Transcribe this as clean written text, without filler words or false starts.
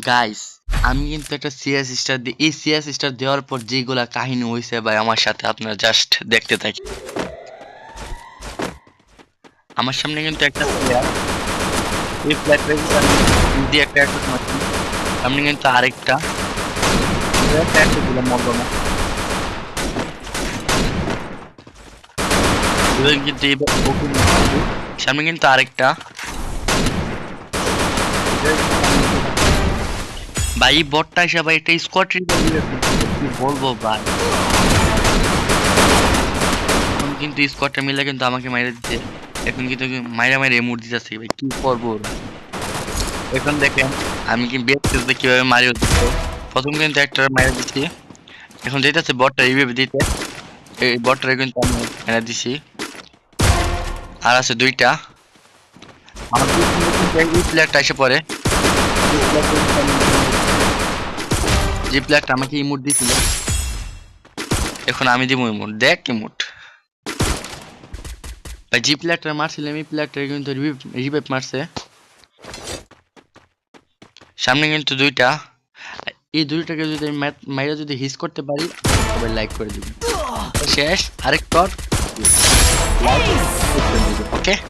Guys, আমি কিন্তু একটা সিএস স্টার দিই। এই সিএস স্টার দেওয়ার পর যেগুলা কাহিনী হয়েছে ভাই আমার সাথে, আপনারা জাস্ট দেখতে থাকি। আমার সামনে কিন্তু একটা প্লেয়ার, এই প্লেয়ারটা কিন্তু আমি দিয়ে একটা অ্যাটাক মারছি। সামনে কিন্তু আরেকটা একটা অ্যাটাক দিলাম, মরলো না। এবার কিন্তু এবার ওকে মারছি। সামনে কিন্তু আরেকটা, ভাই এই বটটা এসে ভাই একটা স্কোয়াড কি বলবো ভাই। এখন কিন্তু স্কোয়াডটা মিলে কিন্তু আমাকে মাইরে দিচ্ছে। এখন কিন্তু মাইরা মাইরে এমুর দিতেছে ভাই, কি করবো ওরা। এখন দেখেন আমি কি বেসতে কিভাবে মারি হচ্ছে। প্রথম কিন্তু একটা মাইরা দিচ্ছি, এখন যেতেছে বটটা রিভাইভ দিতে। এই বটটা কিন্তু আমি মাইরা দিছি। আর আছে দুইটা। আমার পিছনে কিন্তু এই প্লেয়ারটা এসে পড়ে। যে প্লেয়ারটা আমাকে ইমোট দিছিল, এখন আমি দিব ইমোট। দেখ ইমোট ভাই, যে প্লেয়ারটা মারছিলাম এই প্লেয়ারটা কিন্তু রিভাইভ মারছে। সামনে কিন্তু দুইটা। এই দুইটাকে যদি আমি মাইরা যদি হিস করতে পারি, সবাই লাইক করে দিবেন। শেষ আরেক পর ওকে।